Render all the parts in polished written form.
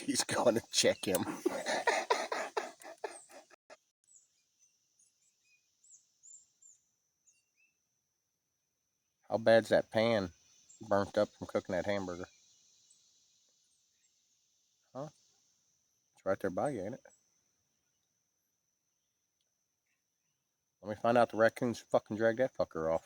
She's going to check him. How bad's that pan burnt up from cooking that hamburger? Huh? It's right there by you, ain't it? Let me find out the raccoons fucking dragged that fucker off.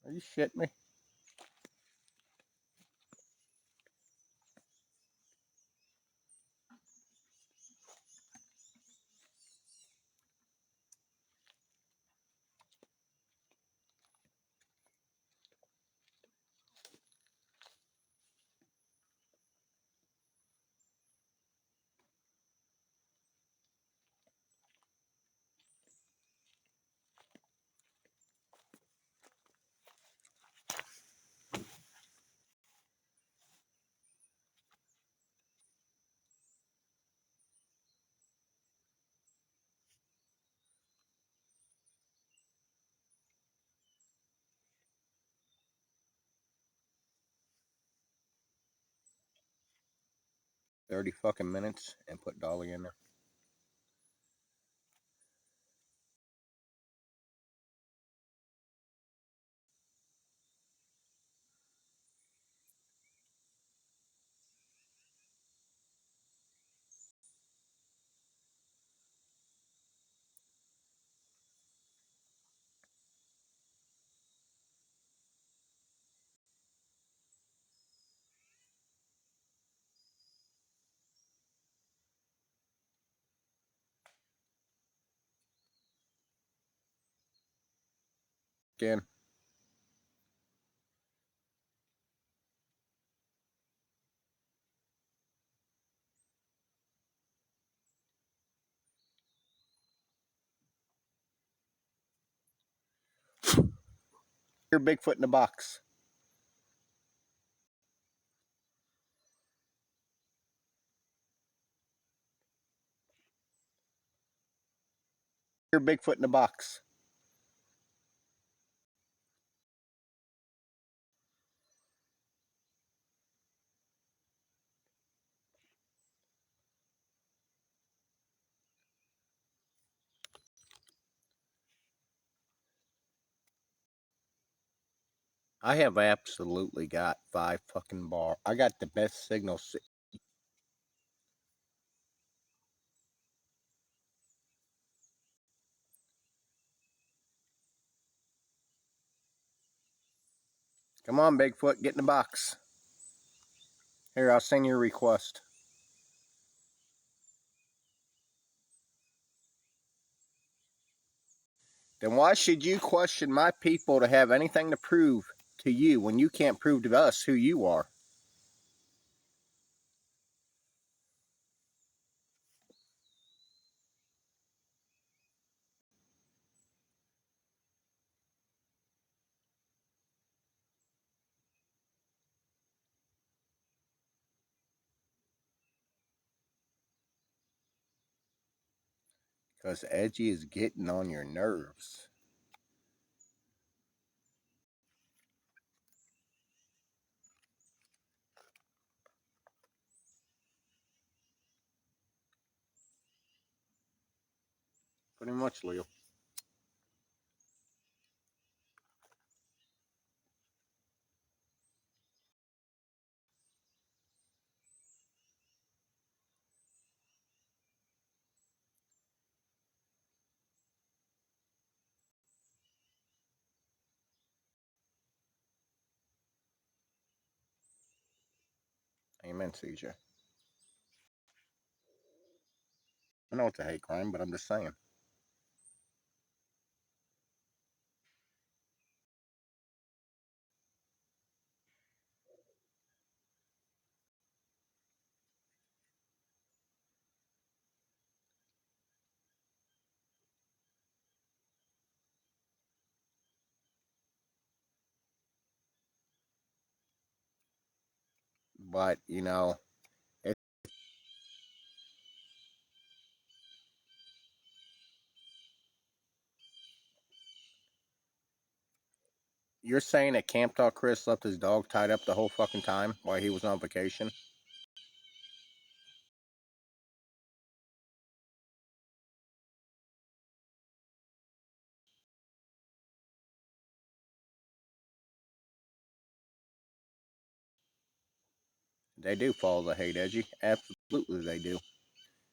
Are you shitting me? $30 fucking minutes and put Dolly in there. Again. You're Bigfoot in the box. You're Bigfoot in the box. I have absolutely got 5 fucking bar. I got the best signal. Come on, Bigfoot, get in the box. Here, I'll send you a request. Then why should you question my people to have anything to prove to you when you can't prove to us who you are? Because Edgy is getting on your nerves. Pretty much, Leo. Amen, CJ. I know it's a hate crime, but I'm just saying. But, you know, You're saying that Camp Talk Chris left his dog tied up the whole fucking time while he was on vacation? They do follow the hate edgy. Absolutely, they do.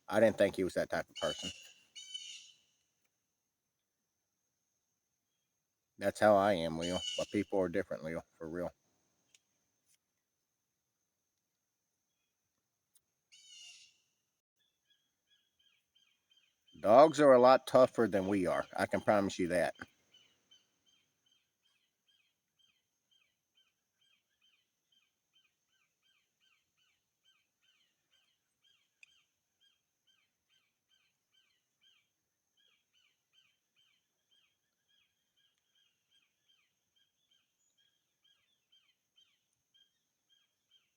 I didn't think he was that type of person. That's how I am, Leo. But people are different, Leo, for real. Dogs are a lot tougher than we are. I can promise you that.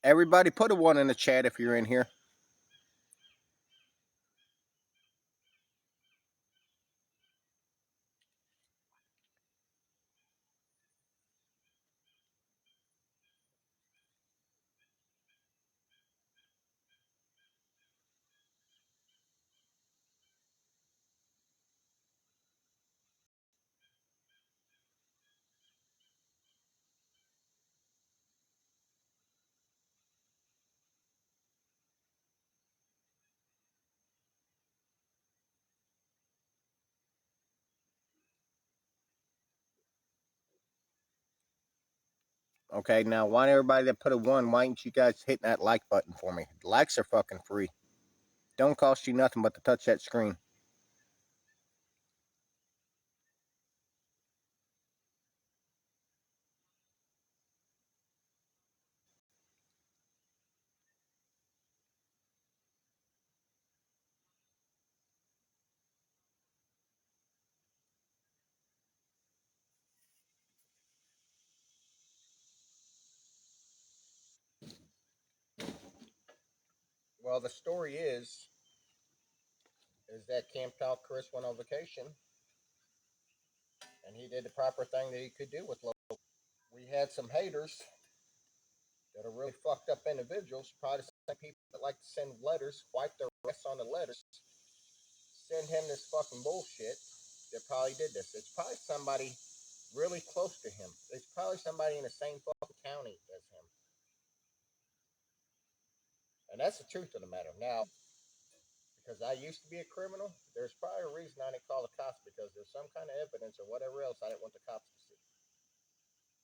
Everybody put a one in the chat if you're in here. Okay, now why everybody that put a one, why ain't you guys hitting that like button for me? Likes are fucking free. Don't cost you nothing but to touch that screen. Well, the story is that Camp Talk Chris went on vacation and he did the proper thing that he could do with low. We had some haters that are really fucked up individuals, probably the same people that like to send letters, wipe their ass on the letters, send him this fucking bullshit. That probably did this. It's probably somebody really close to him. It's probably somebody in the same fucking county as him. And that's the truth of the matter. Now, because I used to be a criminal, there's probably a reason I didn't call the cops because there's some kind of evidence or whatever else I didn't want the cops to see.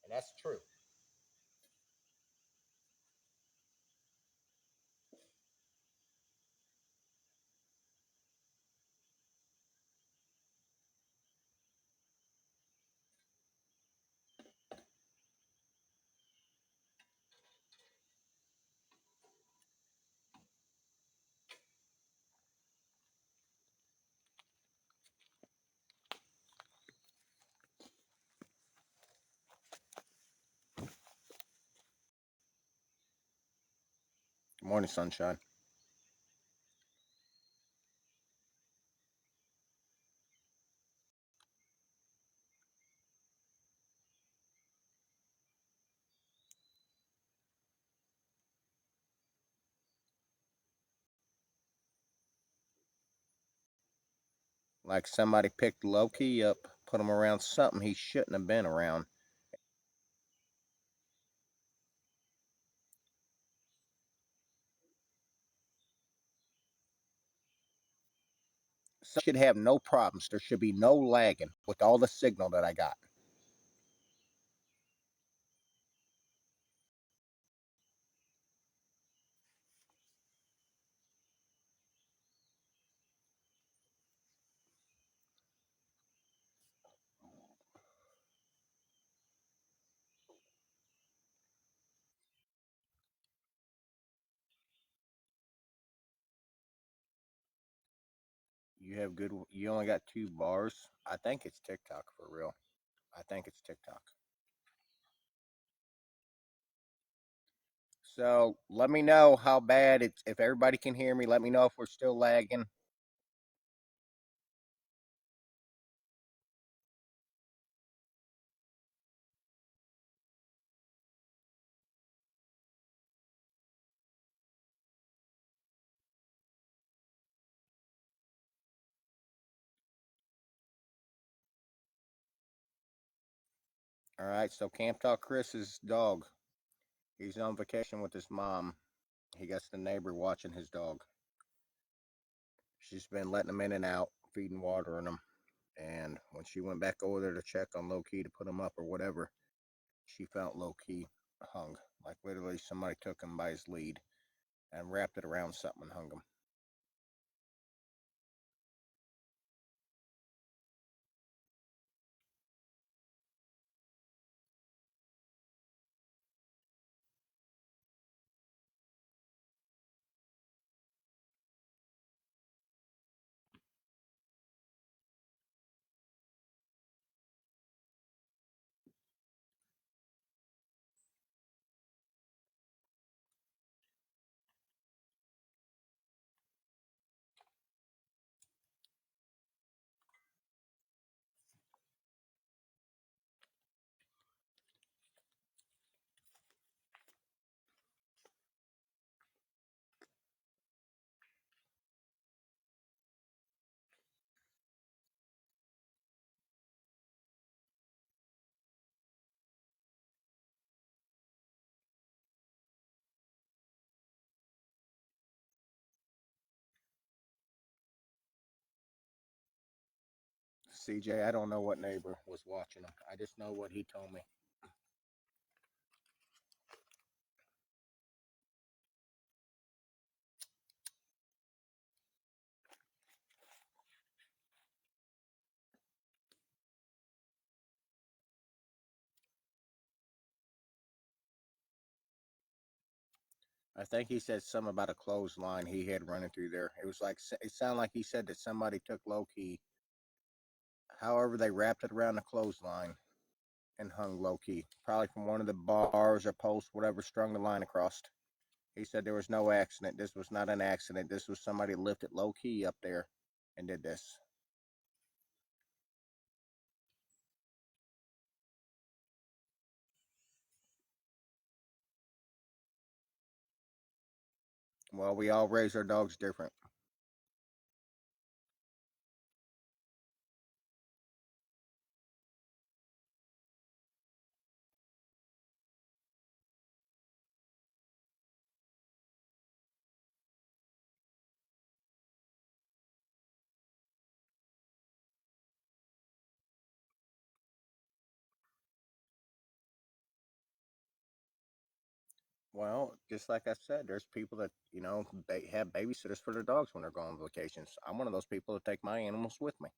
And that's true. Good morning, sunshine. Like somebody picked Loki up, put him around something he shouldn't have been around. So should have no problems. There should be no lagging with all the signal that I got. You have good. You only got 2 bars. I think it's TikTok for real. I think it's TikTok. So let me know how bad it's. If everybody can hear me, let me know if we're still lagging. All right, so Camp Talk Chris's dog. He's on vacation with his mom. He gets the neighbor watching his dog. She's been letting him in and out, feeding water on him. And when she went back over there to check on Low Key to put him up or whatever, she found Low Key hung. Like literally somebody took him by his lead and wrapped it around something and hung him. CJ, I don't know what neighbor was watching him. I just know what he told me. I think he said something about a clothesline he had running through there. It was like it sounded like he said that somebody took Low Key. However, they wrapped it around the clothesline and hung Low Key, probably from one of the bars or posts, whatever, strung the line across. He said there was no accident. This was not an accident. This was somebody lifted Low Key up there and did this. Well, we all raise our dogs different. Well, just like I said, there's people that, they have babysitters for their dogs when they're going on vacations. I'm one of those people that take my animals with me.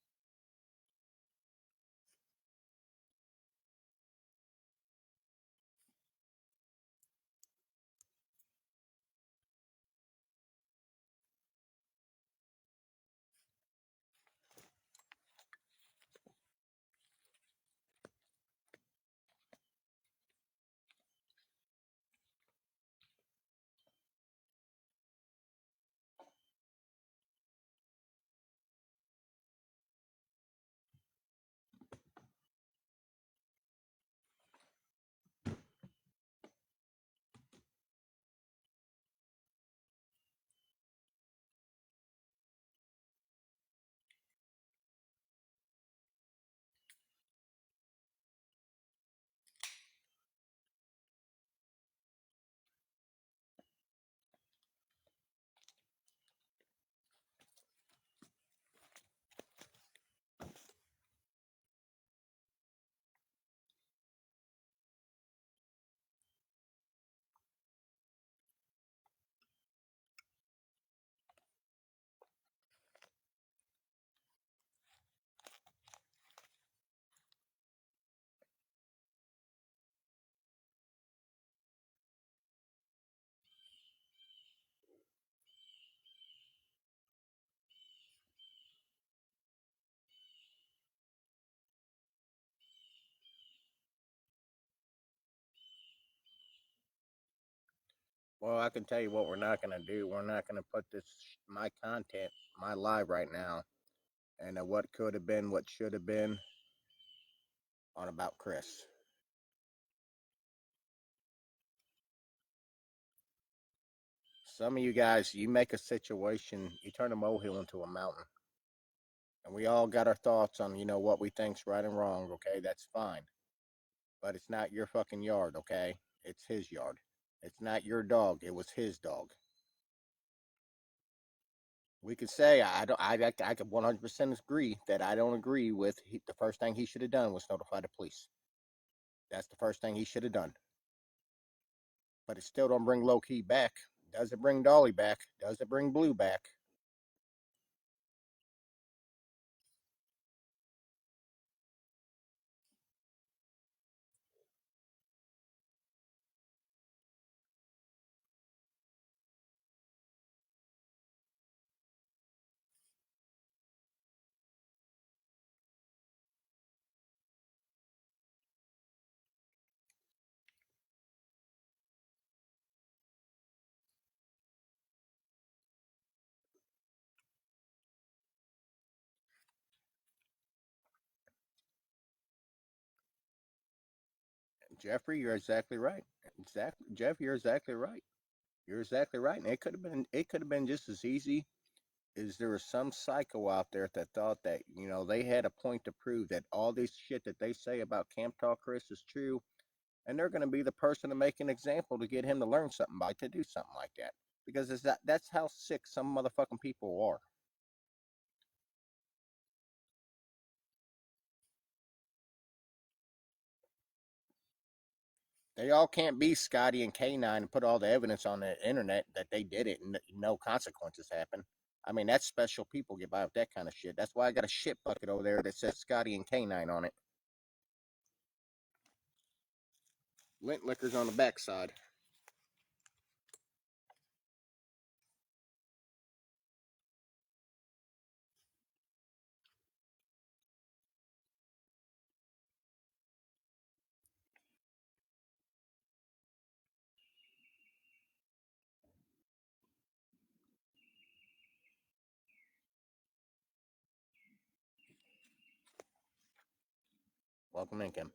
Well, I can tell you what we're not going to do. We're not going to put my content, my live right now, and what could have been, what should have been on about Chris. Some of you guys, you make a situation, you turn a molehill into a mountain. And we all got our thoughts on, what we think's right and wrong, okay? That's fine. but it's not your fucking yard, okay? It's his yard. It's not your dog. It was his dog. We could say I don't. I could 100% agree that I don't agree with the first thing he should have done was notify the police. That's the first thing he should have done. But it still don't bring low key back. Does it bring Dolly back? Does it bring Blue back? Jeffrey, you're exactly right. Exactly, Jeff, you're exactly right. You're exactly right. And it could have been just as easy as there was some psycho out there that thought that, they had a point to prove that all this shit that they say about Camp Talk Chris is true, and they're going to be the person to make an example to get him to learn something by to do something like that. Because that's how sick some motherfucking people are. They all can't be Scotty and K9 and put all the evidence on the internet that they did it and no consequences happen. I mean, that's special people get by with that kind of shit. That's why I got a shit bucket over there that says Scotty and K9 on it. Lint liquor's on the backside. Welcome in, Kim.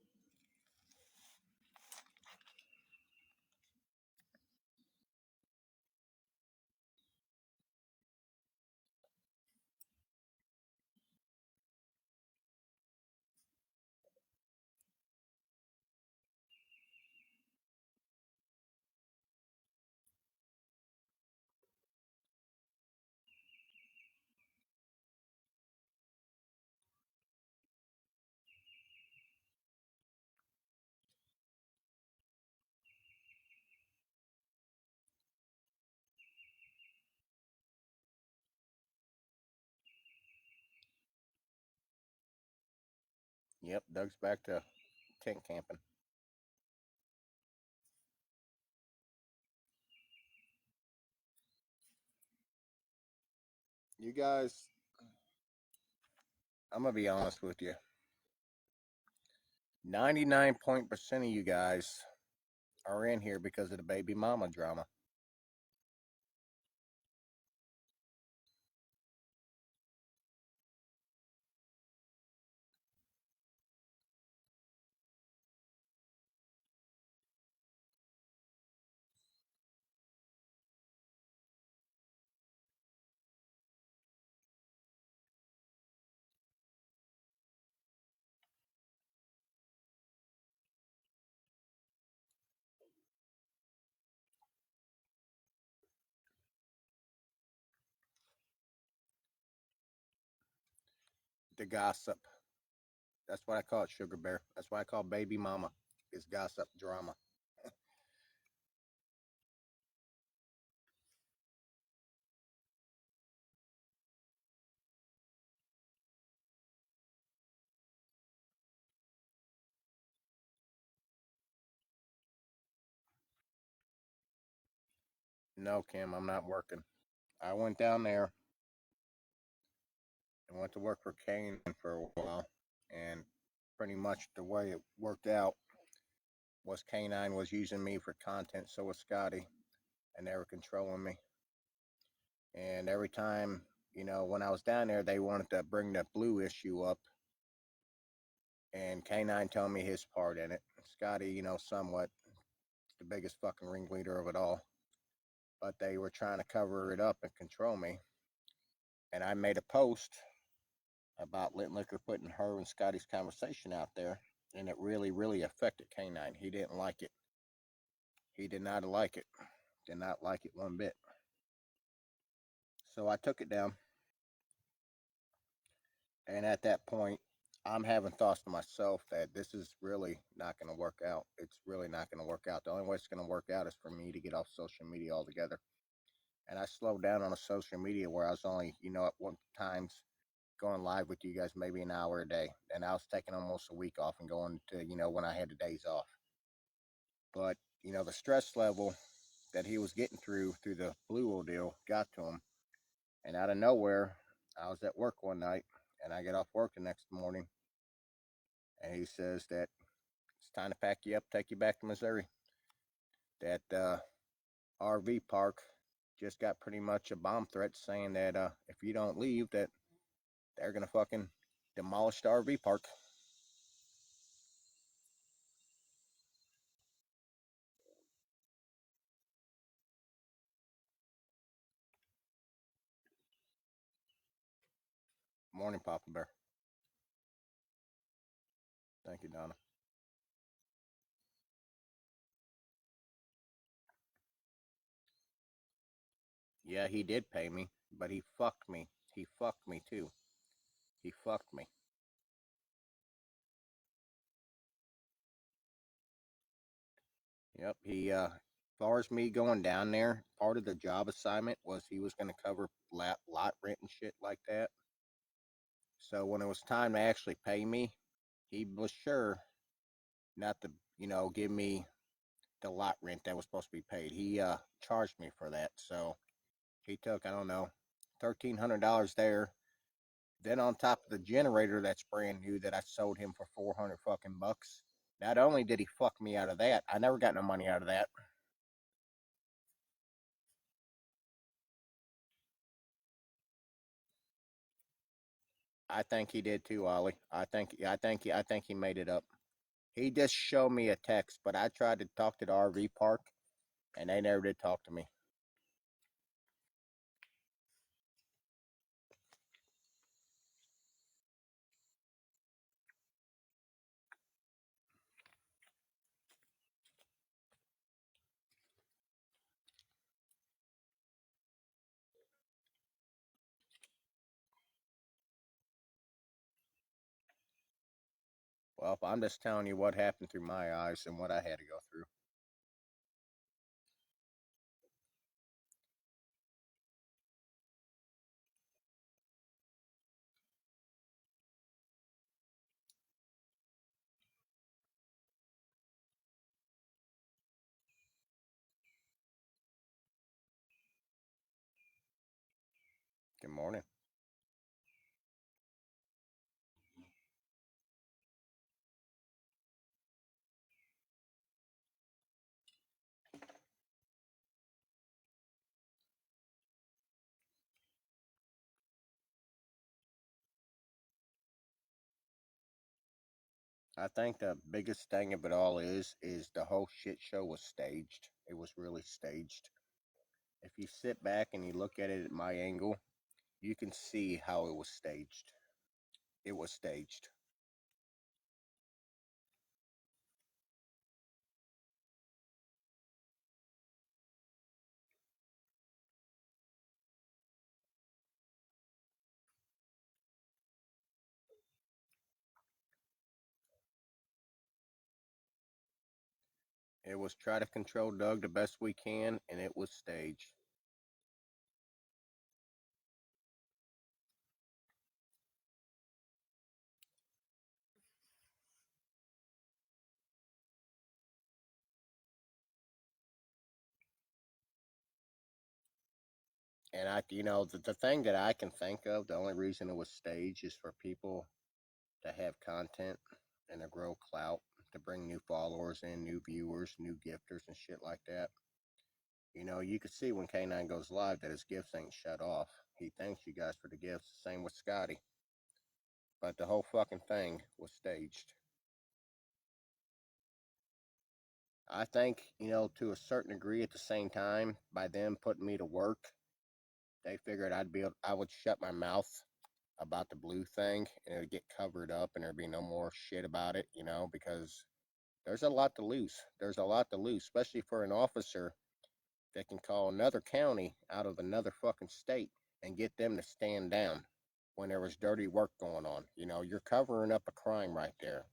Yep, Doug's back to tent camping. You guys, I'm gonna be honest with you. 99% of you guys are in here because of the baby mama drama. The gossip. That's what I call it, Sugar Bear. That's why I call baby mama. Is gossip drama. No, Kim, I'm not working. I went down there and went to work for Kane for a while, and pretty much the way it worked out was K9 was using me for content, so was Scotty, and they were controlling me. And every time, when I was down there, they wanted to bring the blue issue up, and K9 told me his part in it. Scotty, somewhat the biggest fucking ringleader of it all, but they were trying to cover it up and control me. And I made a post about Lit Liquor putting her and Scotty's conversation out there and it really, really affected Canine. He didn't like it. He did not like it. Did not like it one bit. So I took it down, and at that point, I'm having thoughts to myself that this is really not going to work out. It's really not going to work out. The only way it's going to work out is for me to get off social media altogether. And I slowed down on the social media where I was only, at one times going live with you guys maybe an hour a day. And I was taking almost a week off and going to, when I had the days off. But, the stress level that he was getting through the Blue ordeal got to him. And out of nowhere, I was at work one night and I get off work the next morning and he says that it's time to pack you up, take you back to Missouri. That RV park just got pretty much a bomb threat saying that if you don't leave, that they're gonna fucking demolish the RV park. Morning, Papa Bear. Thank you, Donna. Yeah, he did pay me, but he fucked me. He fucked me too. He fucked me. Yep. As far as me going down there, part of the job assignment was he was going to cover lot rent and shit like that. So when it was time to actually pay me, he was sure not to, give me the lot rent that was supposed to be paid. He charged me for that. So he took, I don't know, $1,300 there. Then on top of the generator that's brand new that I sold him for 400 fucking bucks. Not only did he fuck me out of that, I never got no money out of that. I think he did too, Ollie. I think he made it up. He just showed me a text, but I tried to talk to the RV park, and they never did talk to me. Well, I'm just telling you what happened through my eyes and what I had to go through. Good morning. I think the biggest thing of it all is the whole shit show was staged. It was really staged. If you sit back and you look at it at my angle, you can see how it was staged. It was staged. It was try to control Doug the best we can, and it was staged. And the thing that I can think of, the only reason it was staged is for people to have content and to grow clout, to bring new followers in, new viewers, new gifters, and shit like that. You could see when K9 goes live that his gifts ain't shut off. He thanks you guys for the gifts. Same with Scotty. But the whole fucking thing was staged. I think, to a certain degree at the same time, by them putting me to work, they figured I would shut my mouth about the blue thing, and it'd get covered up, and there'd be no more shit about it, because there's a lot to lose. There's a lot to lose, especially for an officer that can call another county out of another fucking state and get them to stand down when there was dirty work going on. You're covering up a crime right there.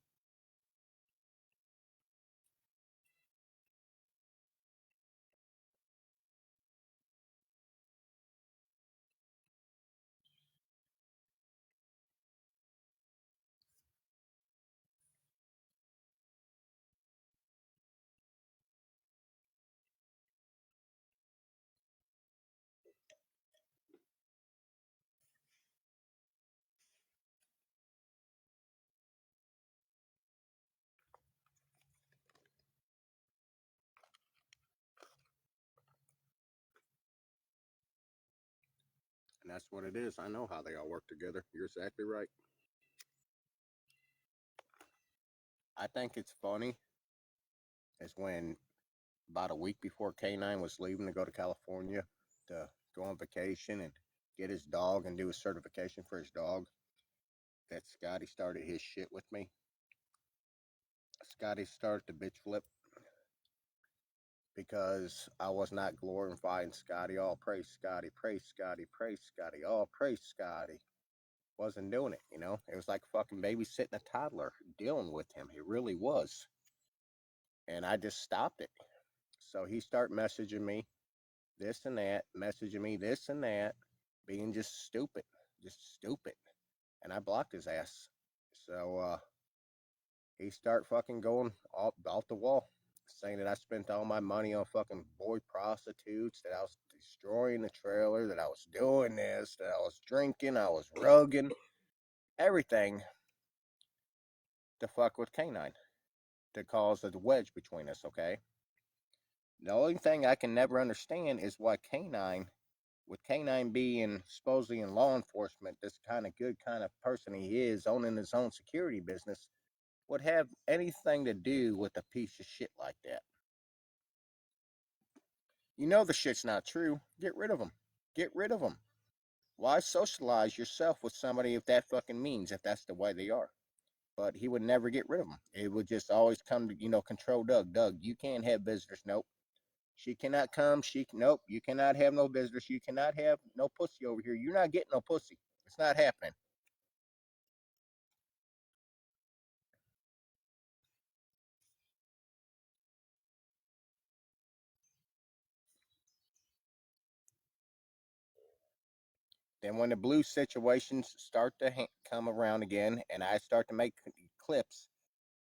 And that's what it is. I know how they all work together. You're exactly right. I think it's funny is when about a week before K9 was leaving to go to California to go on vacation and get his dog and do his certification for his dog, that Scotty started his shit with me. Scotty started the bitch flip because I was not glorifying Scotty. Oh, praise Scotty, praise Scotty, praise Scotty. Oh, praise Scotty. Wasn't doing it. It was like fucking babysitting a toddler dealing with him. It really was. And I just stopped it. So he started messaging me this and that, messaging me this and that, being just stupid, just stupid. And I blocked his ass. So he start fucking going off the wall, saying that I spent all my money on fucking boy prostitutes, that I was destroying the trailer, that I was doing this, that I was drinking, I was rugging, everything to fuck with K9, to cause a wedge between us, okay? The only thing I can never understand is why K9, with K9 being supposedly in law enforcement, this kind of good kind of person he is, owning his own security business, would have anything to do with a piece of shit like that. The shit's not true. Get rid of them. Get rid of them. Why socialize yourself with somebody if that fucking means, if that's the way they are? But he would never get rid of them. It would just always come to, control Doug. Doug, you can't have visitors. Nope. She cannot come. Nope. You cannot have no visitors. You cannot have no pussy over here. You're not getting no pussy. It's not happening. Then when the blue situations start to come around again, and I start to make clips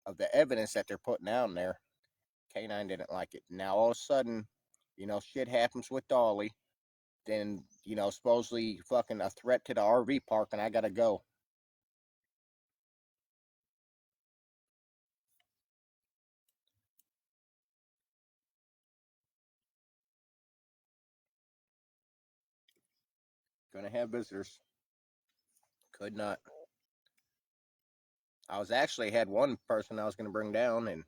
of the evidence that they're putting out there, K9 didn't like it. Now all of a sudden, shit happens with Dolly. Then, supposedly fucking a threat to the RV park, and I gotta go. Gonna have visitors. Could not. I was actually had one person I was gonna bring down, and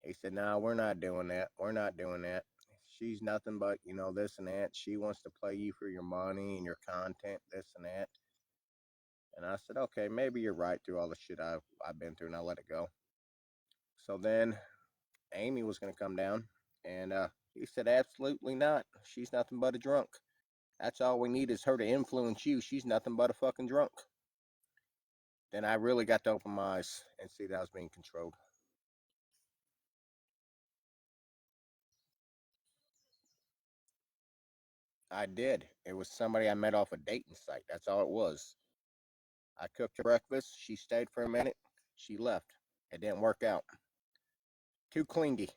he said, "No, we're not doing that. We're not doing that. She's nothing but, this and that. She wants to play you for your money and your content, this and that." And I said, "Okay, maybe you're right through all the shit I've been through, and I'll let it go." So then Amy was going to come down, and he said, "Absolutely not. She's nothing but a drunk. That's all we need is her to influence you. She's nothing but a fucking drunk." Then I really got to open my eyes and see that I was being controlled. I did. It was somebody I met off a dating site. That's all it was. I cooked her breakfast. She stayed for a minute. She left. It didn't work out. Too clingy.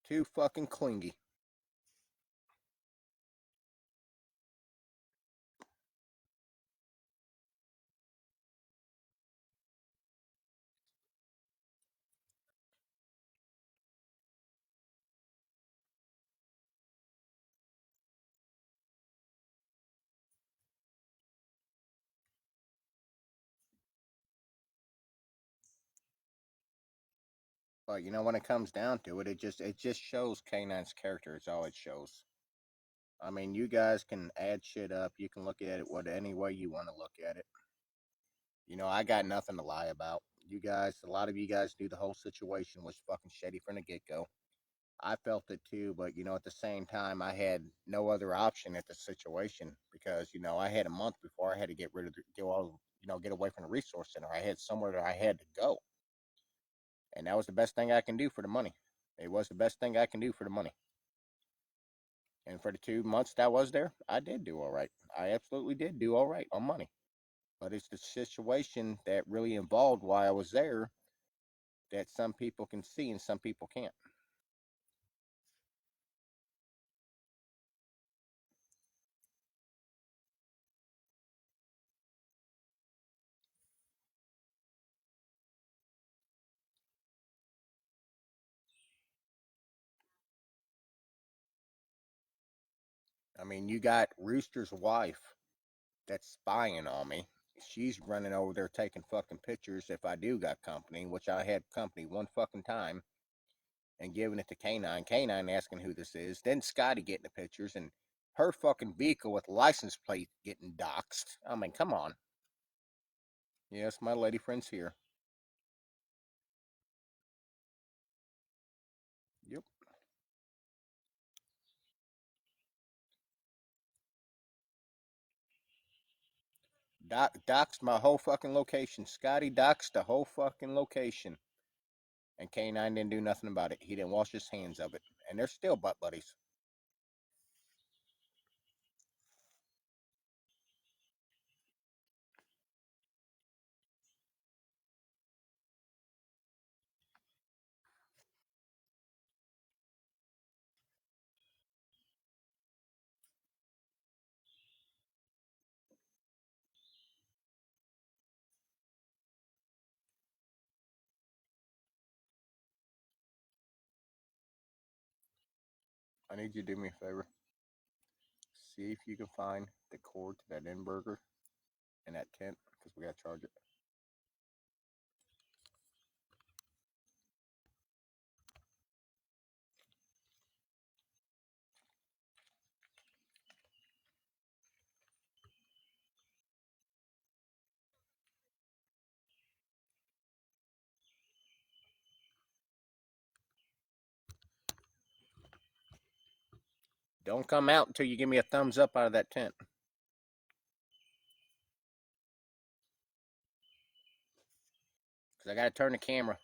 Too fucking clingy. But when it comes down to it, it just shows K9's character. It's all it shows. I mean, you guys can add shit up. You can look at it what any way you want to look at it. I got nothing to lie about. You guys, a lot of you guys knew the whole situation was fucking shady from the get go. I felt it too, but at the same time, I had no other option at the situation because I had a month before I had to get rid of get away from the resource center. I had somewhere that I had to go, and that was the best thing I can do for the money. It was the best thing I can do for the money. And for the 2 months that I was there, I did do all right. I absolutely did do all right on money. But it's the situation that really involved why I was there that some people can see and some people can't. I mean, you got Rooster's wife that's spying on me. She's running over there taking fucking pictures if I do got company, which I had company one fucking time, and giving it to Canine. Canine asking who this is. Then Scotty getting the pictures and her fucking vehicle with license plate getting doxxed. I mean, come on. Yes, my lady friend's here. Yep. Doxed my whole fucking location. Scotty doxed the whole fucking location. And K9 didn't do nothing about it. He didn't wash his hands of it. And they're still butt buddies. I need you to do me a favor. See if you can find the cord to that inverter and that tent, because we got to charge it. Don't come out until you give me a thumbs up out of that tent. Because I got to turn the camera.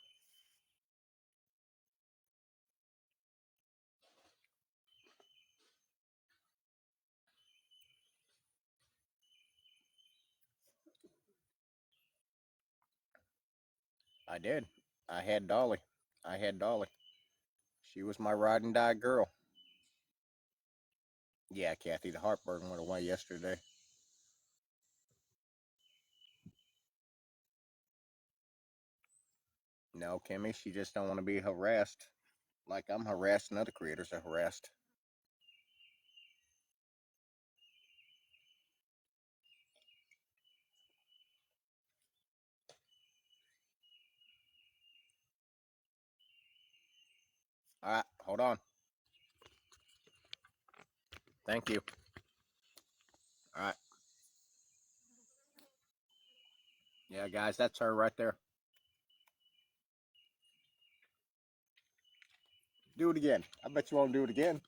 I did. I had Dolly. I had Dolly. She was my ride and die girl. Yeah, Kathy, the heartburn went away yesterday. No, Kimmy, she just don't want to be harassed like I'm harassed and other creators are harassed. All right, hold on. Thank you. All right. Yeah, guys, that's her right there. Do it again. I bet you won't do it again.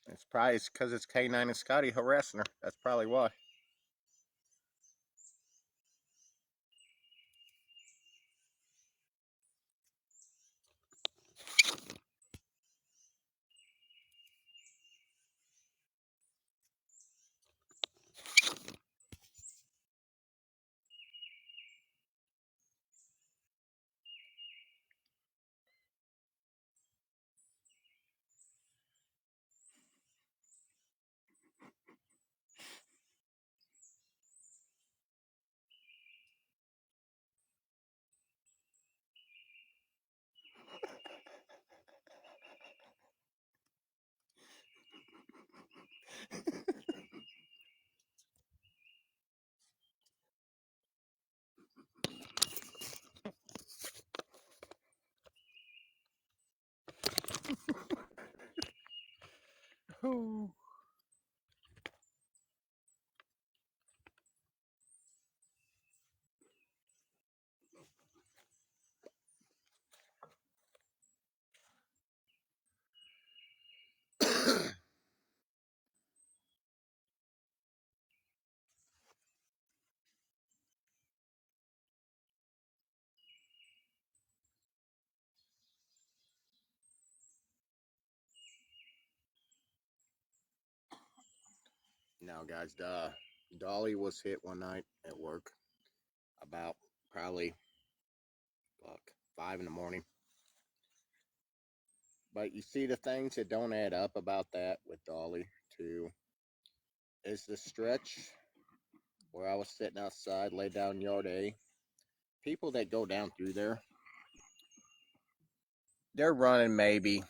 It's probably because it's K9 and Scotty harassing her. That's probably why. Whew. Now, guys, Dolly was hit one night at work about probably fuck 5 in the morning. But you see the things that don't add up about that with Dolly too is the stretch where I was sitting outside, laid down yard A. People that go down through there, they're running maybe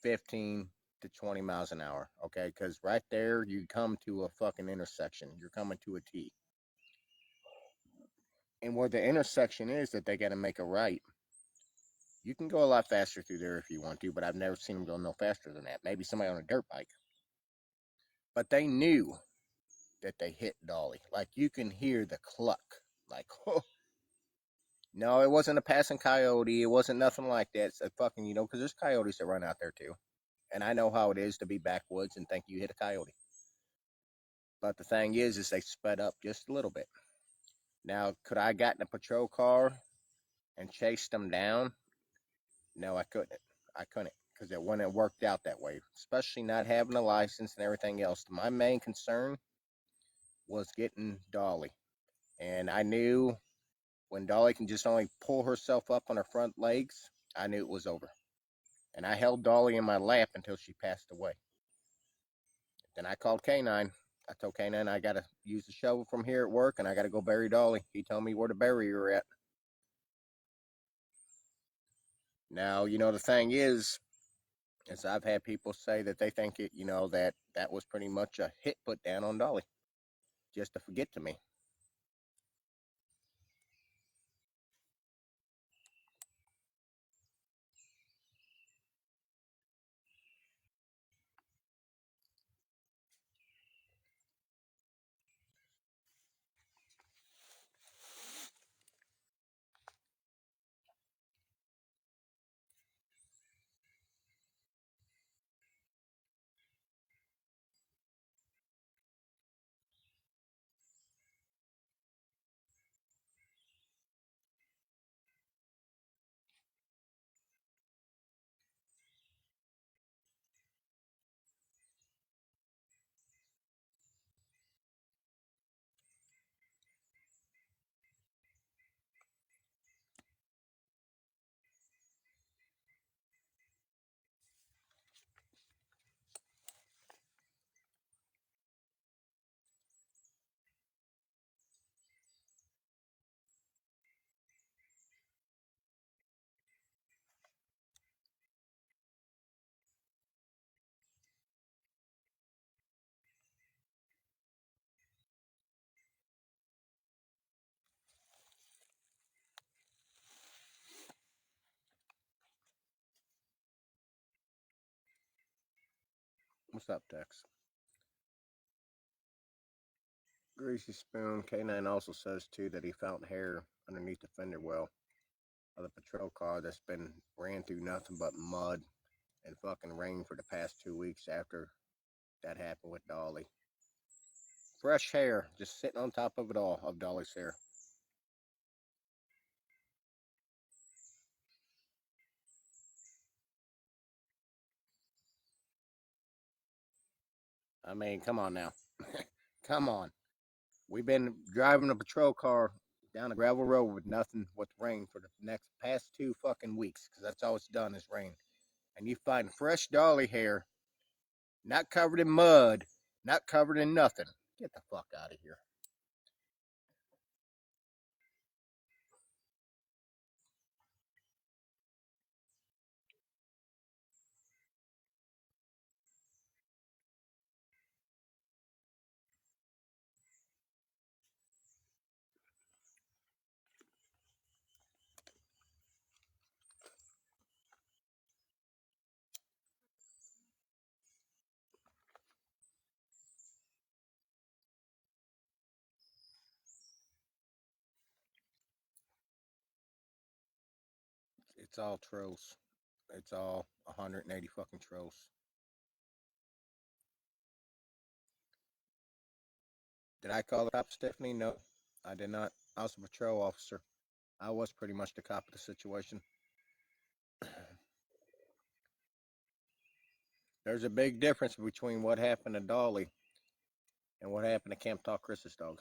15 to 20 miles an hour, okay? Because right there, you come to a fucking intersection. You're coming to a T. And where the intersection is that they got to make a right, you can go a lot faster through there if you want to, but I've never seen them go no faster than that. Maybe somebody on a dirt bike. But they knew that they hit Dolly. Like, you can hear the cluck. Like, oh. No, it wasn't a passing coyote. It wasn't nothing like that. It's a fucking, because there's coyotes that run out there too. And I know how it is to be backwoods and think you hit a coyote. But the thing is they sped up just a little bit. Now, could I got in a patrol car and chased them down? No, I couldn't. I couldn't because it wouldn't have worked out that way, especially not having a license and everything else. My main concern was getting Dolly. And I knew when Dolly can just only pull herself up on her front legs, I knew it was over. And I held Dolly in my lap until she passed away. Then I called K9. I told K9 I got to use the shovel from here at work and I got to go bury Dolly. He told me where to bury her at. Now, the thing is I've had people say that they think it, that was pretty much a hit put down on Dolly just to forget to me. What's up, Tex? Greasy Spoon. K9 also says, too, that he found hair underneath the fender well of the patrol car that's been ran through nothing but mud and fucking rain for the past 2 weeks after that happened with Dolly. Fresh hair just sitting on top of it all, of Dolly's hair. I mean, come on now. Come on. We've been driving a patrol car down a gravel road with nothing with rain for the next past 2 fucking weeks because that's all it's done is rain. And you find fresh Dolly hair, not covered in mud, not covered in nothing. Get the fuck out of here. It's all trolls. It's all 180 fucking trolls. Did I call the cops, Stephanie? No, I did not. I was a patrol officer. I was pretty much the cop of the situation. There's a big difference between what happened to Dolly and what happened to Camp Talk Chris's dog.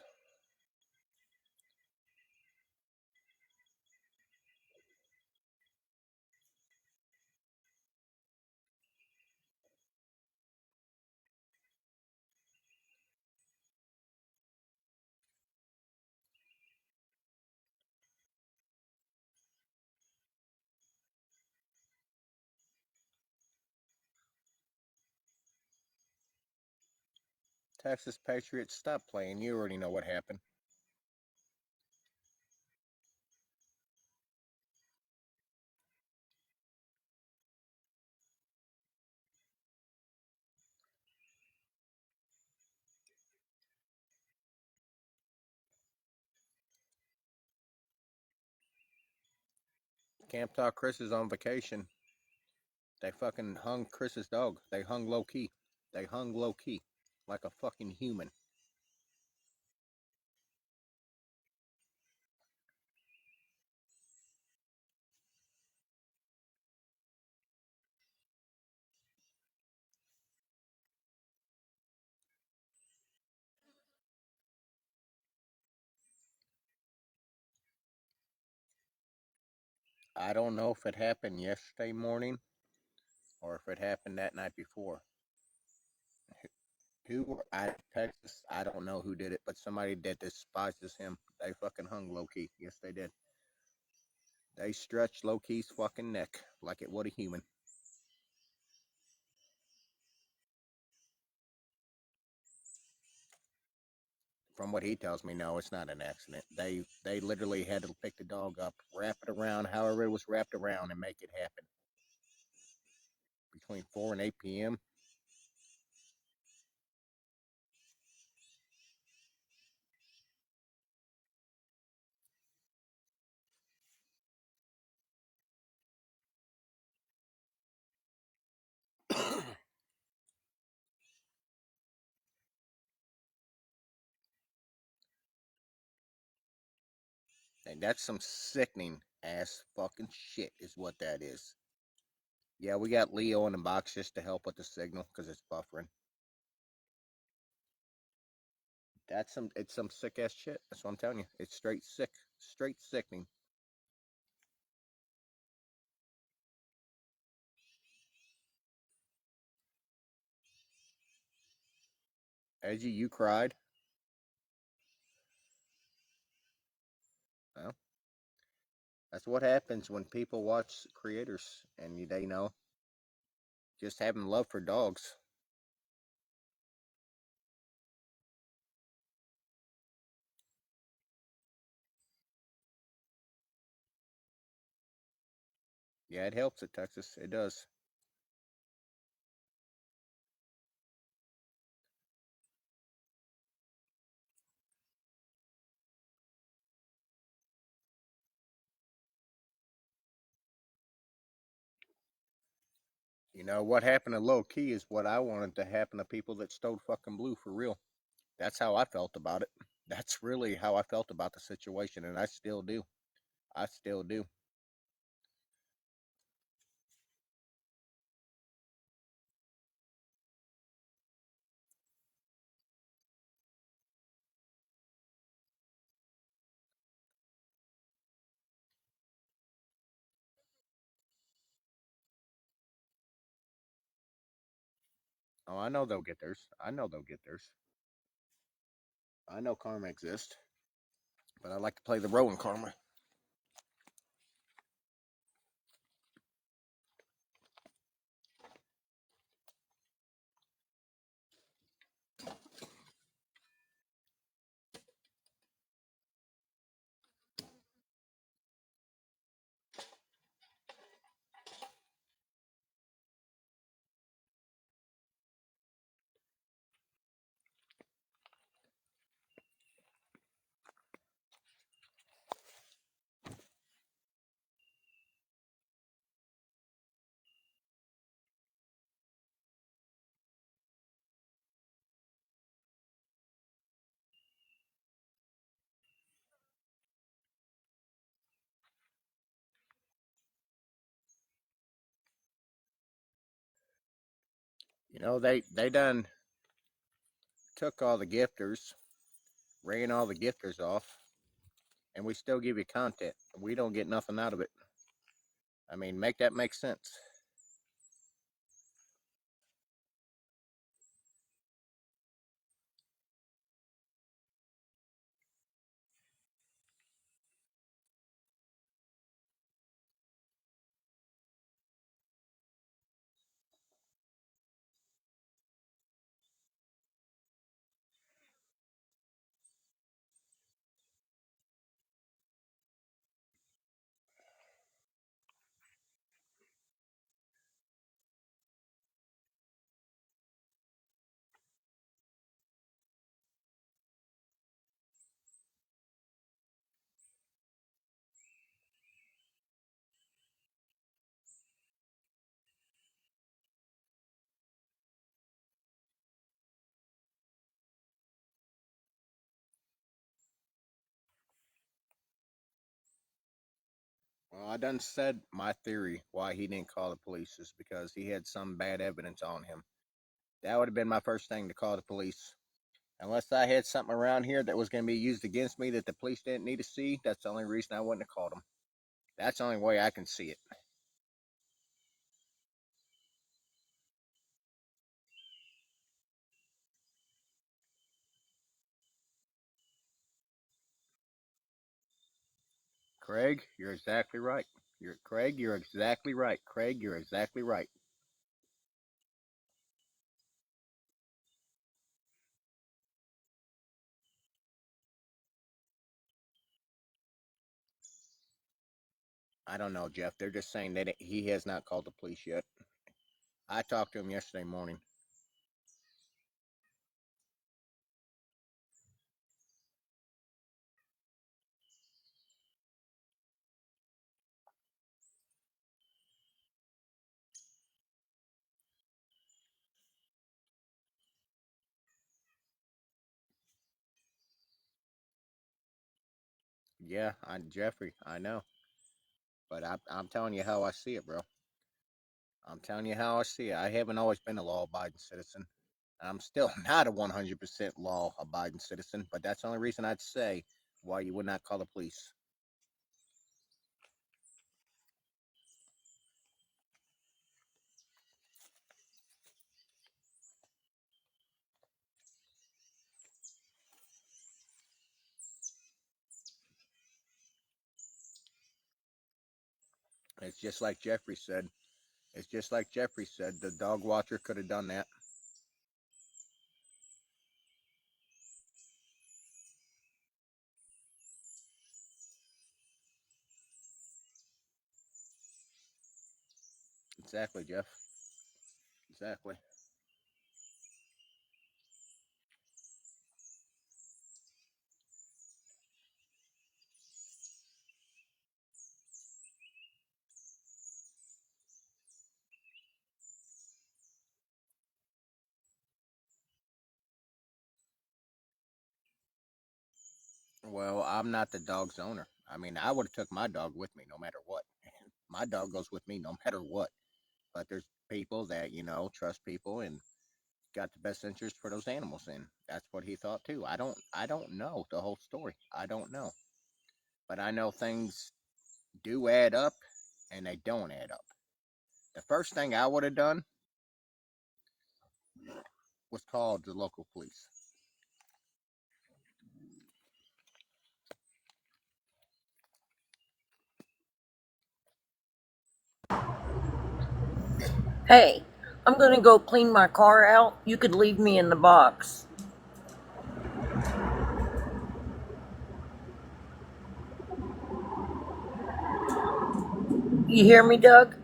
Texas Patriots, stop playing. You already know what happened. Camp Talk Chris is on vacation. They fucking hung Chris's dog. They hung low key. They hung low key. Like a fucking human. I don't know if it happened yesterday morning or if it happened that night before. Who I Texas, I don't know who did it, but somebody that despises him. They fucking hung low key. Yes, they did. They stretched low key's fucking neck like it would a human. From what he tells me, no, it's not an accident. They literally had to pick the dog up, wrap it around, however it was wrapped around, and make it happen. Between 4 and 8 p.m. And that's some sickening ass fucking shit, is what that is. Yeah, we got Leo in the box just to help with the signal because it's buffering. It's some sick ass shit. That's what I'm telling you. It's straight sick, straight sickening. Edgy, you cried. Well, that's what happens when people watch creators and they know just having love for dogs. Yeah, it helps at Texas. It does. You know, what happened to low key is what I wanted to happen to people that stole fucking blue for real. That's how I felt about it. That's really how I felt about the situation, and I still do. I still do. Oh, I know they'll get theirs. I know they'll get theirs. I know karma exists, but I like to play the role in karma. They done took all the gifters, ran all the gifters off, and we still give you content. We don't get nothing out of it. I mean, make that make sense. Well, I done said my theory why he didn't call the police is because he had some bad evidence on him. That would have been my first thing to call the police. Unless I had something around here that was going to be used against me that the police didn't need to see, that's the only reason I wouldn't have called them. That's the only way I can see it. Craig, you're exactly right. You're exactly right. Craig, you're exactly right. I don't know, Jeff. They're just saying that he has not called the police yet. I talked to him yesterday morning. Yeah, Jeffrey, I know. But I'm telling you how I see it, bro. I'm telling you how I see it. I haven't always been a law abiding citizen. I'm still not a 100% law abiding citizen, but that's the only reason I'd say why you would not call the police. It's just like Jeffrey said. It's just like Jeffrey said. The dog watcher could have done that. Exactly, Jeff. Exactly. Well, I'm not the dog's owner. I mean, I would have took my dog with me no matter what. My dog goes with me no matter what. But there's people that trust people and got the best interest for those animals, and that's what he thought too. I don't know the whole story. I don't know, but I know things do add up, and they don't add up. The first thing I would have done was called the local police. Hey, I'm gonna go clean my car out. You could leave me in the box. You hear me, Doug?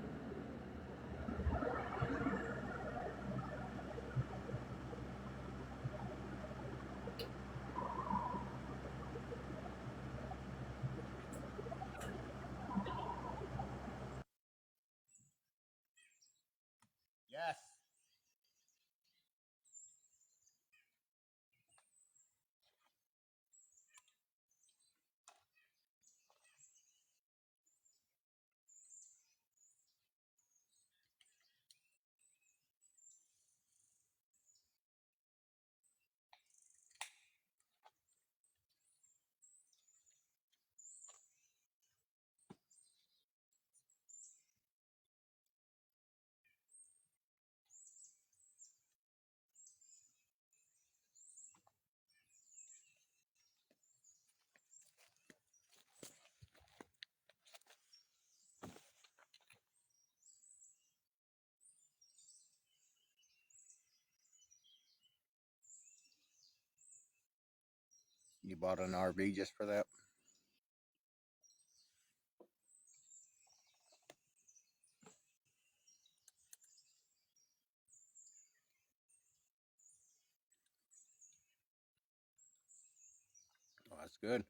Yes. You bought an RV just for that? Well, that's good.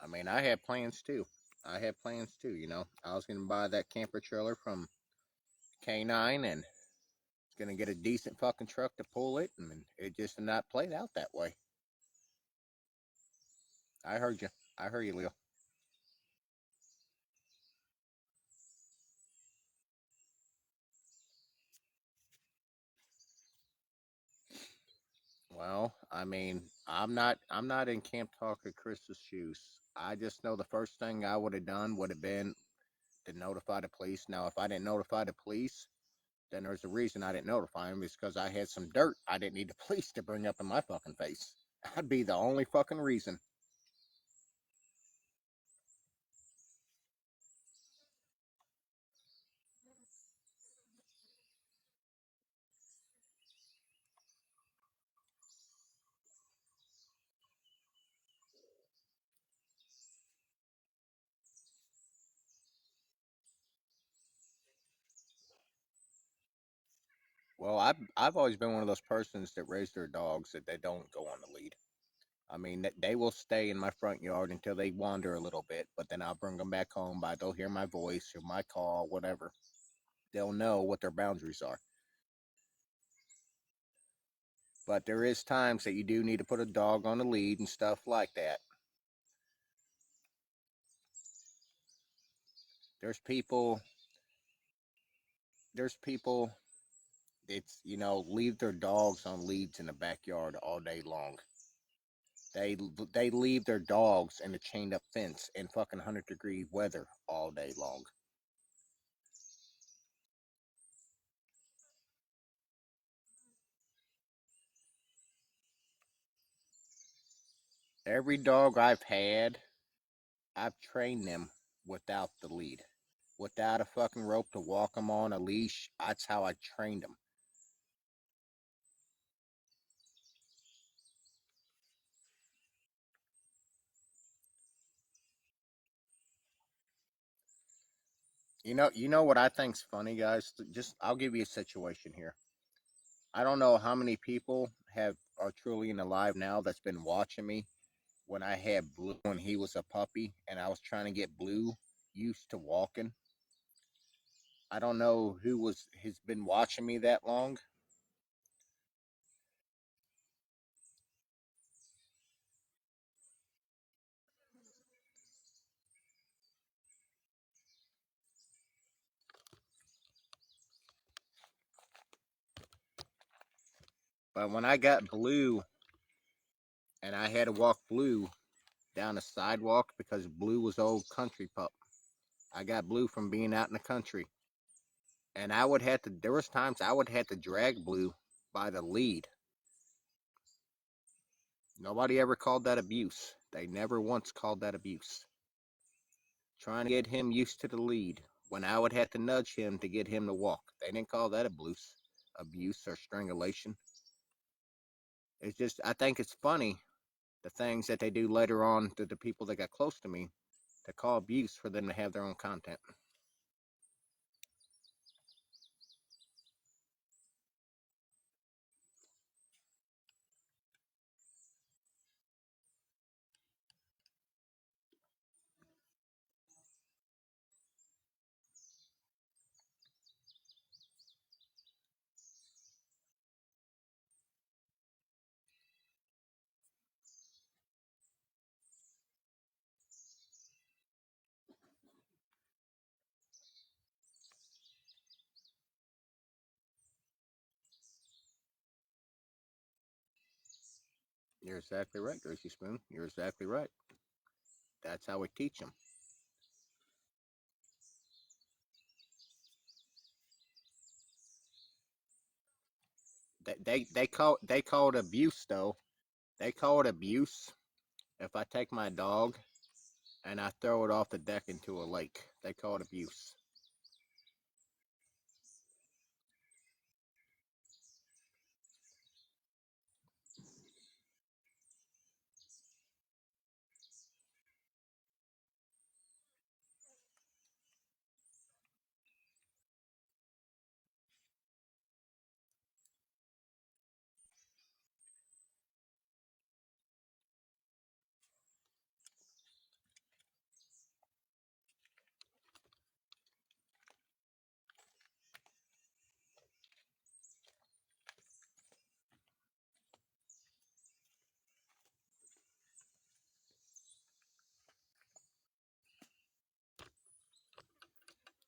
I mean, I had plans too. I had plans too, you know. I was going to buy that camper trailer from K9 and going to get a decent fucking truck to pull it, and it just did not played out that way. I heard you. I heard you, Leo. Well, I mean, I'm not in Camp Talker Chris's shoes. I just know the first thing I would have done would have been to notify the police. Now, if I didn't notify the police, then there's a reason I didn't notify them, is because I had some dirt I didn't need the police to bring up in my fucking face. That'd be the only fucking reason. Well, I've always been one of those persons that raise their dogs that they don't go on the lead. I mean, they will stay in my front yard until they wander a little bit, but then I'll bring them back home by they'll hear my voice or my call, whatever. They'll know what their boundaries are. But there is times that you do need to put a dog on the lead and stuff like that. There's people, there's people. It's leave their dogs on leads in the backyard all day long. They leave their dogs in a chained up fence in fucking 100-degree weather all day long. Every dog I've had, I've trained them without the lead, without a fucking rope to walk them on, a leash. That's how I trained them. You know what I think's funny, guys. Just I'll give you a situation here. I don't know how many people are truly alive now that's been watching me when I had Blue when he was a puppy, and I was trying to get Blue used to walking. I don't know who has been watching me that long, but when I got Blue and I had to walk Blue down the sidewalk because Blue was old country pup. I got Blue from being out in the country, and I would have to. There was times I would have to drag Blue by the lead. Nobody ever called that abuse. They never once called that abuse. Trying to get him used to the lead when I would have to nudge him to get him to walk. They didn't call that abuse or strangulation. It's just I think it's funny the things that they do later on to the people that got close to me to call abuse for them to have their own content. You're exactly right, Gracie Spoon. You're exactly right. That's how we teach them. They call it abuse though. They call it abuse if I take my dog and I throw it off the deck into a lake. They call it abuse.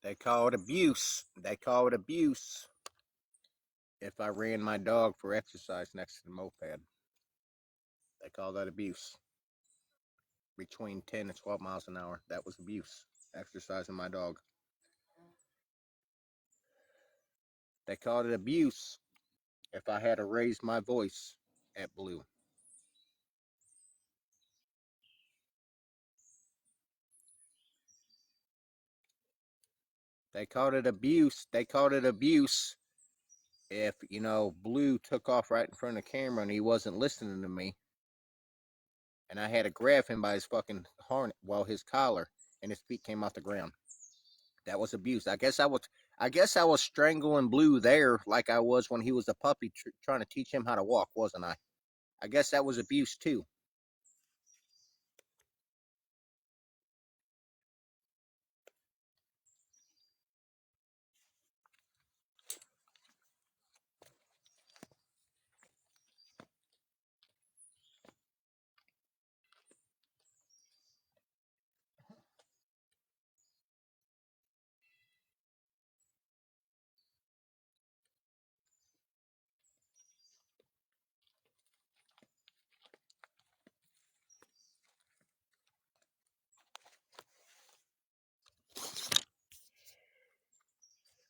They call it abuse. They call it abuse. If I ran my dog for exercise next to the moped, they call that abuse. Between 10 and 12 miles an hour, that was abuse. Exercising my dog. They called it abuse if I had to raise my voice at Blue. They called it abuse. They called it abuse if, Blue took off right in front of the camera and he wasn't listening to me. And I had to grab him by his fucking his collar, and his feet came off the ground. That was abuse. I guess I was strangling Blue there like I was when he was a puppy trying to teach him how to walk, wasn't I? I guess that was abuse too.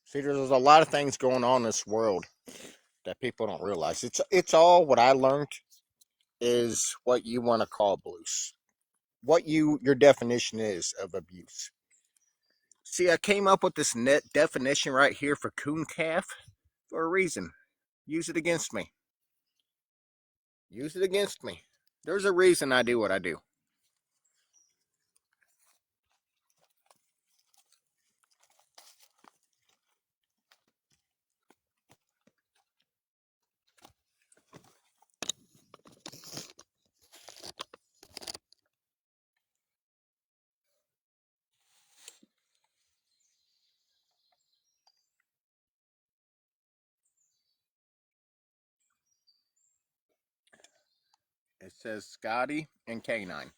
See, there's a lot of things going on in this world that people don't realize. It's all what I learned is what you want to call abuse. What your definition is of abuse. See, I came up with this net definition right here for coon calf for a reason. Use it against me. Use it against me. There's a reason I do what I do. It says Scotty and Canine.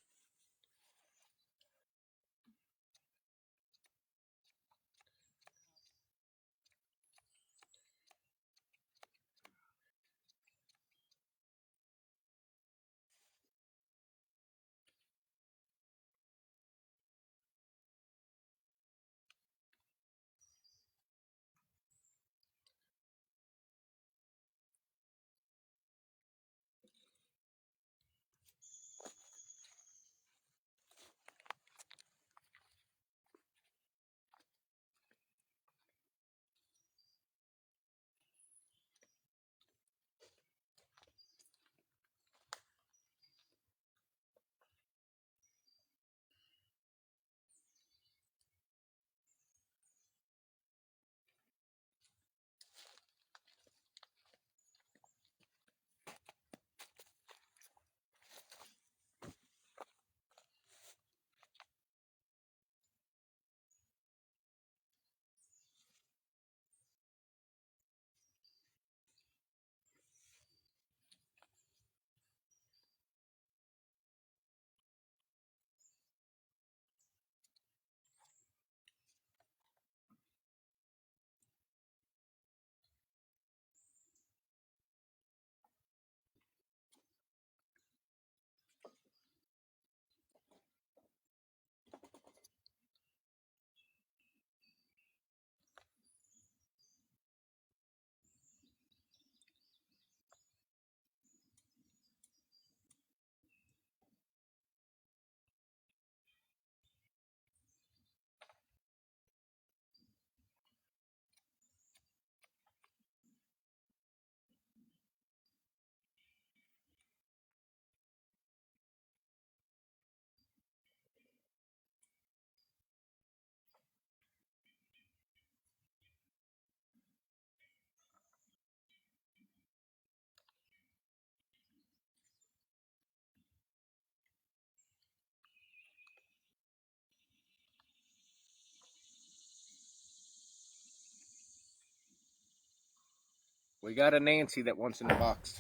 We got a Nancy that wants in the box.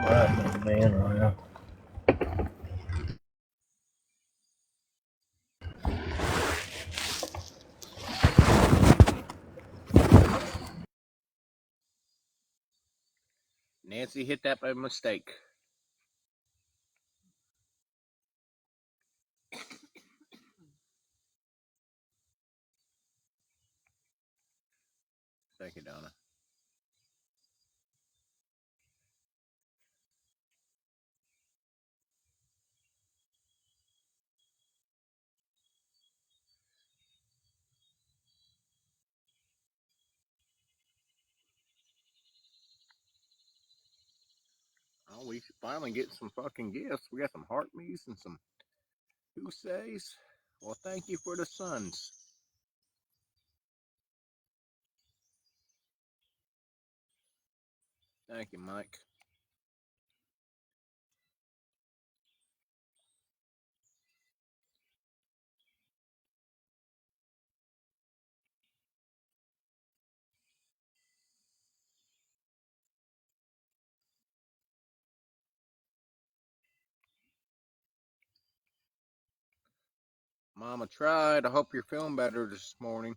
Right, man. Nancy hit that by mistake. Thank you, Donna. Oh, we finally get some fucking gifts. We got some heart meats and some who says. Well, thank you for the suns. Thank you, Mike. Mama tried. I hope you're feeling better this morning.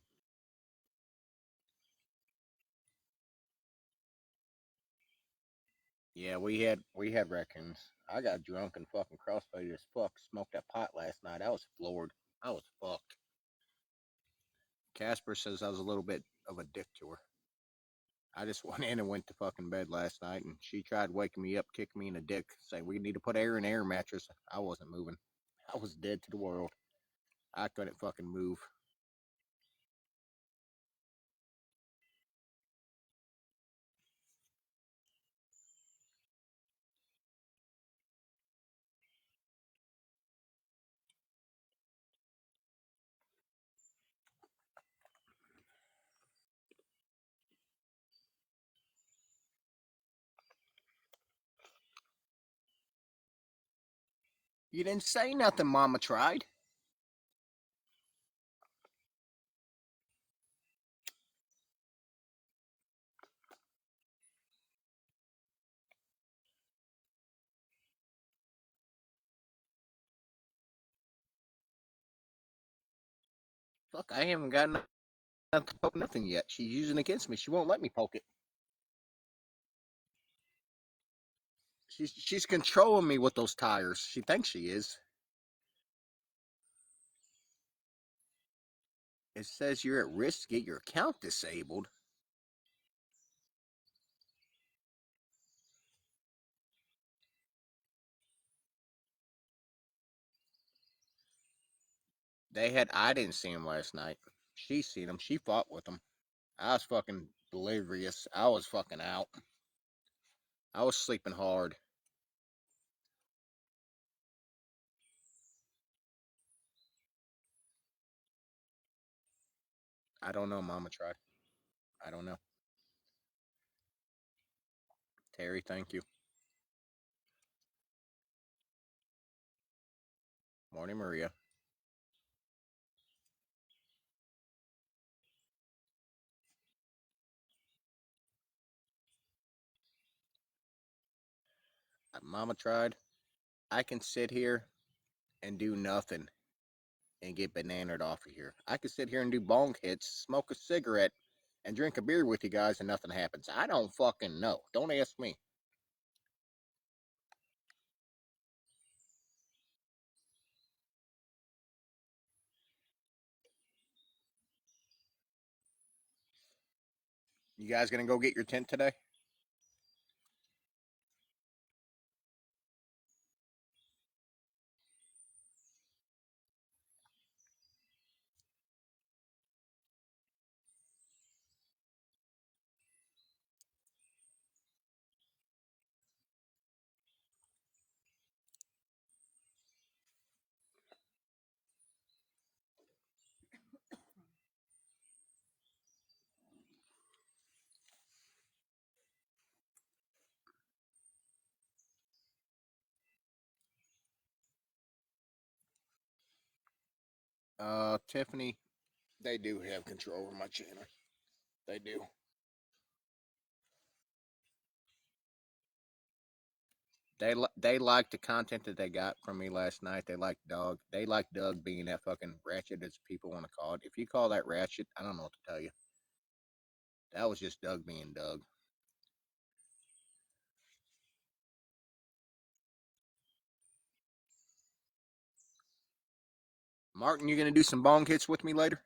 Yeah, we had raccoons. I got drunk and fucking crossfaded as fuck. Smoked that pot last night. I was floored. I was fucked. Casper says I was a little bit of a dick to her. I just went in and went to fucking bed last night, and she tried waking me up, kicking me in the dick, saying we need to put air in the air mattress. I wasn't moving. I was dead to the world. I couldn't fucking move. You didn't say nothing, Mama tried. Fuck, I haven't got nothing to poke nothing yet. She's using it against me. She won't let me poke it. She's controlling me with those tires. She thinks she is. It says you're at risk to get your account disabled. I didn't see him last night. She seen him. She fought with him. I was fucking delirious. I was fucking out. I was sleeping hard. I don't know, Mama tried. I don't know. Terry, thank you. Morning, Maria. Mama tried. I can sit here and do nothing and get bananaed off of here. I can sit here and do bong hits, smoke a cigarette, and drink a beer with you guys and nothing happens. I don't fucking know. Don't ask me. You guys gonna go get your tent today? Tiffany, they do have control over my channel. They do. They like the content that they got from me last night. They like Doug. They like Doug being that fucking ratchet as people want to call it. If you call that ratchet, I don't know what to tell you. That was just Doug being Doug. Martin, you gonna do some bong hits with me later?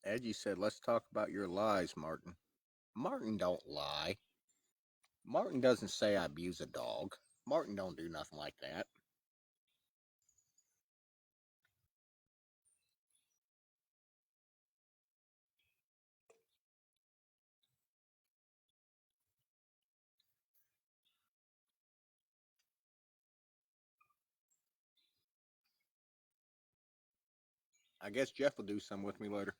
Edgy said, let's talk about your lies, Martin. Martin don't lie. Martin doesn't say I abuse a dog. Martin don't do nothing like that. I guess Jeff will do some with me later.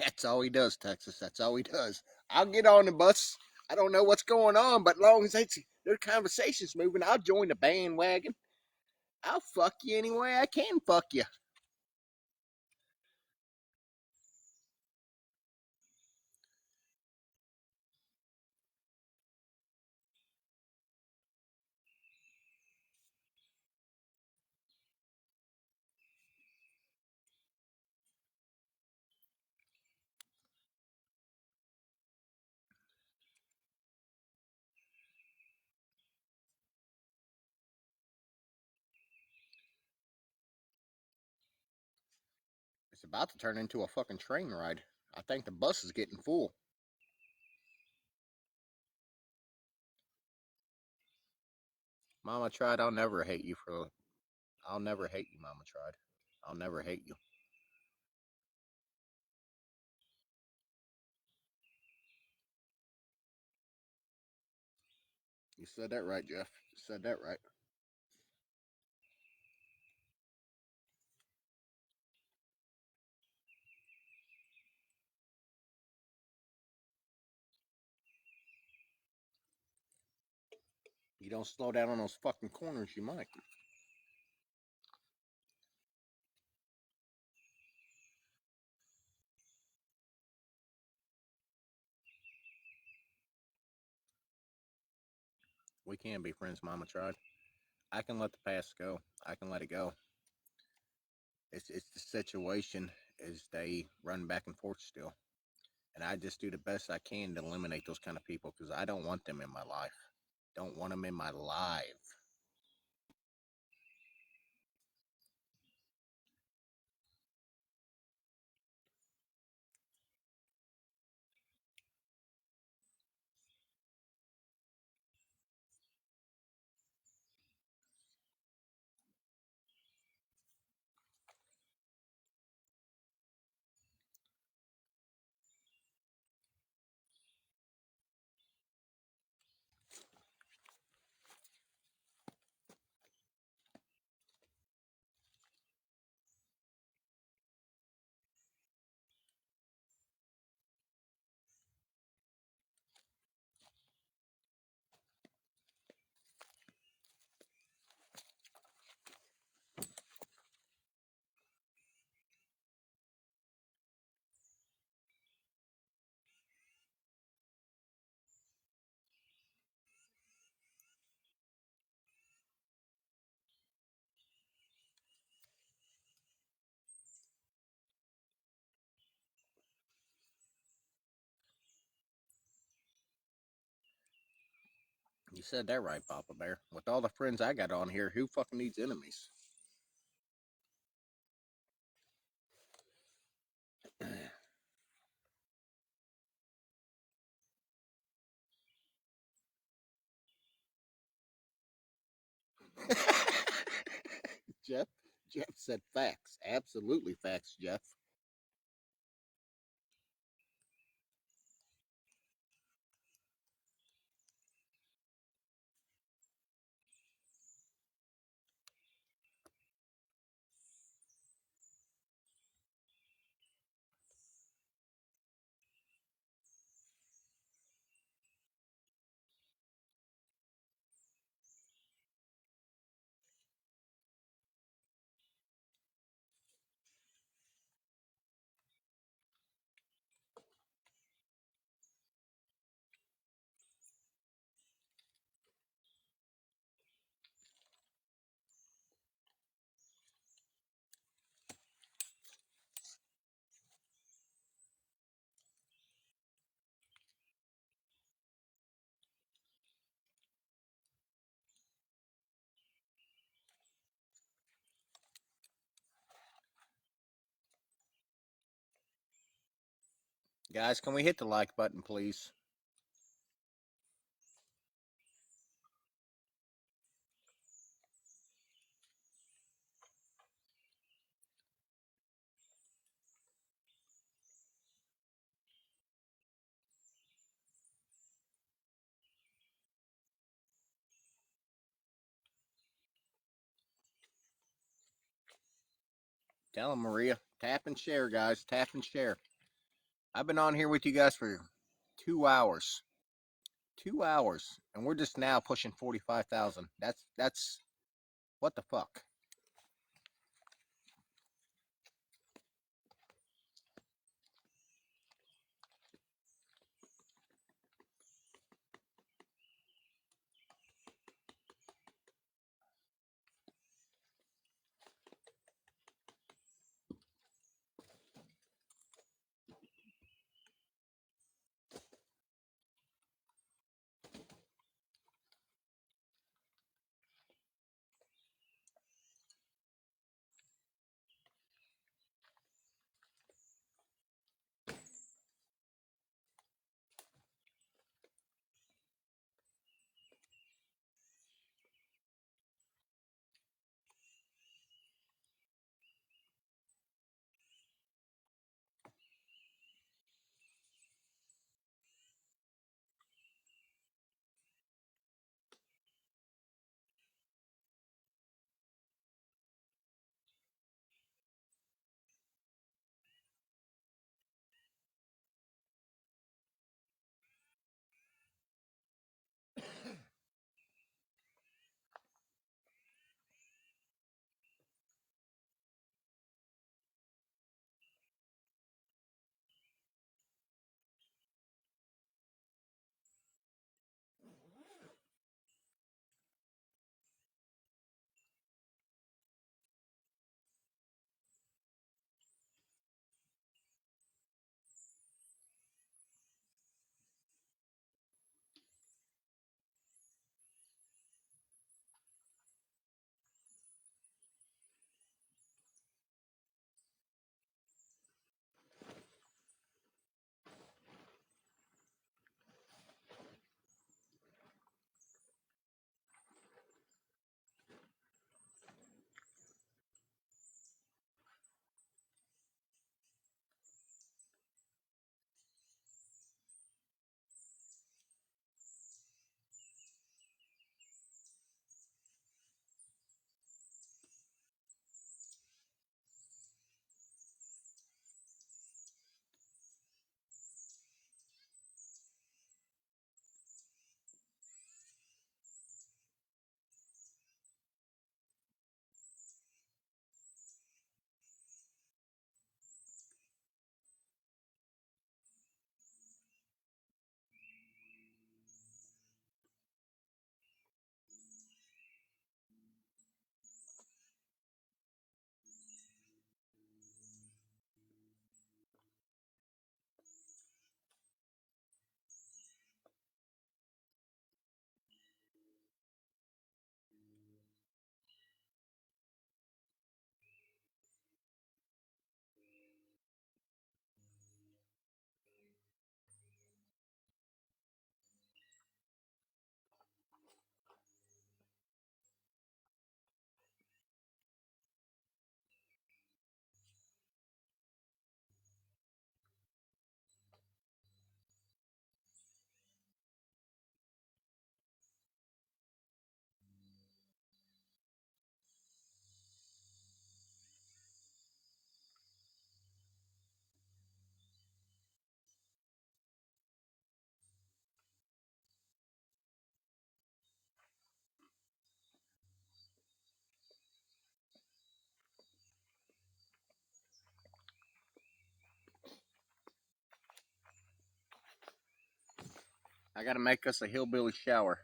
That's all he does, Texas. That's all he does. I'll get on the bus. I don't know what's going on, but long as their conversation's moving, I'll join the bandwagon. I'll fuck you any way I can fuck you. It's about to turn into a fucking train ride. I think the bus is getting full. Mama tried, I'll never hate you for. I'll never hate you, Mama tried. I'll never hate you. You said that right, Jeff. You said that right. You don't slow down on those fucking corners, you might. We can be friends, Mama tried. I can let the past go. I can let it go. It's the situation is they run back and forth still, and I just do the best I can to eliminate those kind of people because I don't want them in my life. Don't want them in my life. You said that right, Papa Bear. With all the friends I got on here, who fucking needs enemies? Jeff, Jeff said facts. Absolutely facts, Jeff. Guys, can we hit the like button, please? Tell them, Maria. Tap and share, guys. Tap and share. I've been on here with you guys for 2 hours. 2 hours. And we're just now pushing 45,000. That's what the fuck? I gotta make us a hillbilly shower.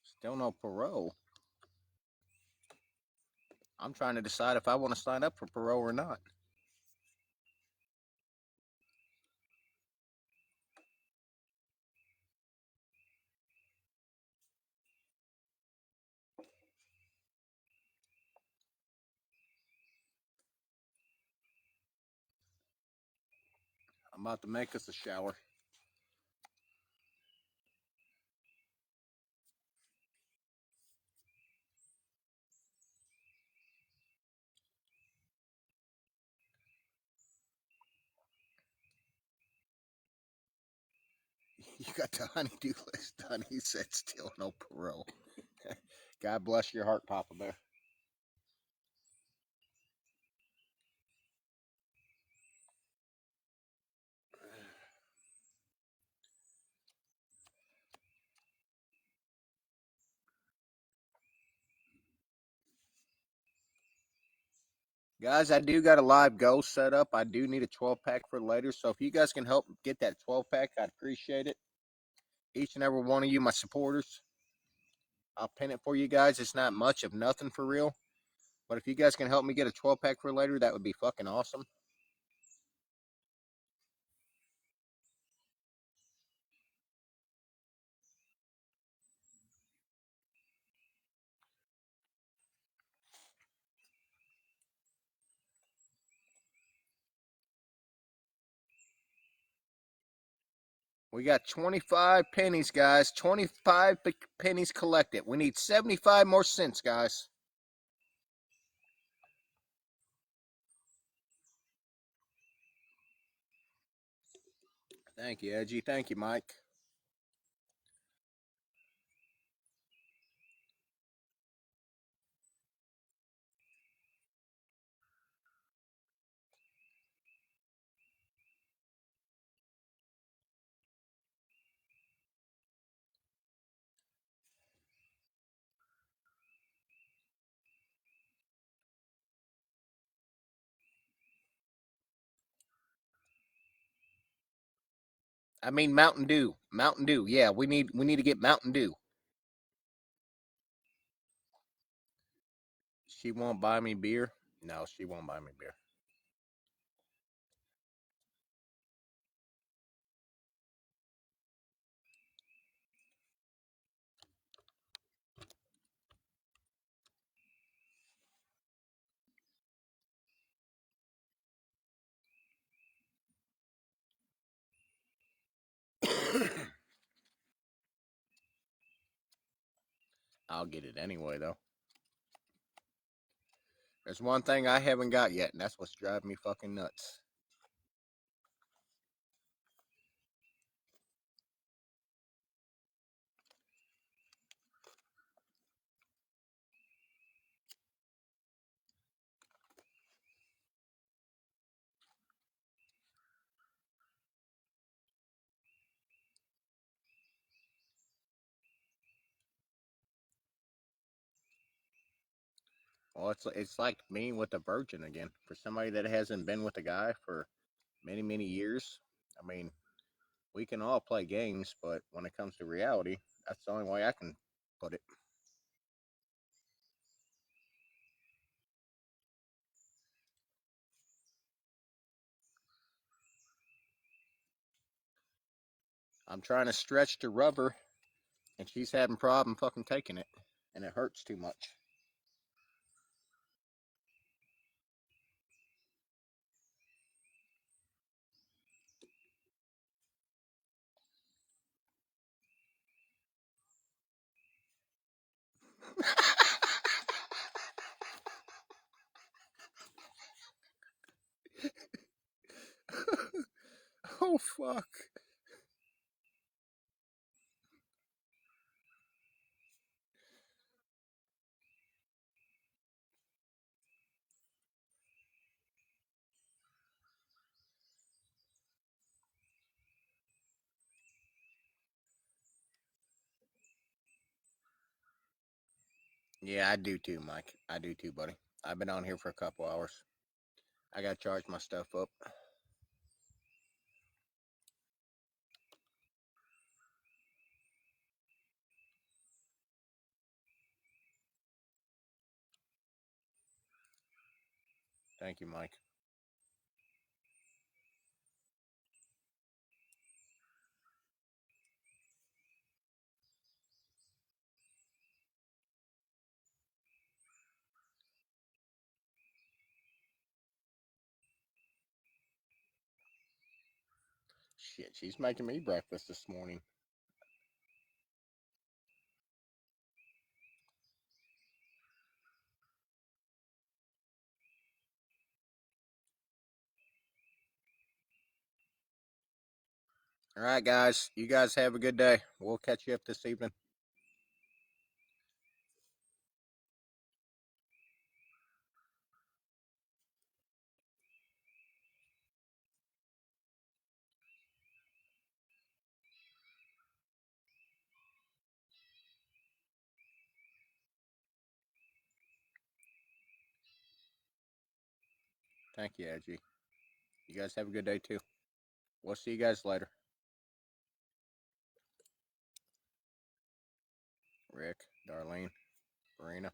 Still no parole. I'm trying to decide if I want to sign up for parole or not. I'm about to make us a shower. You got the honeydew list done. He said still no parole. God bless your heart, Papa Bear. Guys, I do got a live goal set up. I do need a 12-pack for later. So if you guys can help get that 12-pack, I'd appreciate it. Each and every one of you, my supporters. I'll pin it for you guys. It's not much of nothing for real. But if you guys can help me get a 12-pack for later, that would be fucking awesome. We got 25 pennies, guys. 25 pennies collected. We need 75 more cents, guys. Thank you, Edgy. Thank you, Mike. I mean Mountain Dew. Mountain Dew. Yeah, we need to get Mountain Dew. She won't buy me beer. No, she won't buy me beer. I'll get it anyway, though. There's one thing I haven't got yet, and that's what's driving me fucking nuts. Well, it's like being with a virgin again. For somebody that hasn't been with a guy for many years, I mean, we can all play games, but when it comes to reality, that's the only way I can put it. I'm trying to stretch the rubber, and she's having problem fucking taking it, and it hurts too much. Oh fuck. Yeah, I do too, Mike. I do too, buddy. I've been on here for a couple hours. I gotta charge my stuff up. Thank you, Mike. Shit, she's making me breakfast this morning. All right, guys. You guys have a good day. We'll catch you up this evening. Thank you, Edgy. You guys have a good day, too. We'll see you guys later. Rick, Darlene, Marina.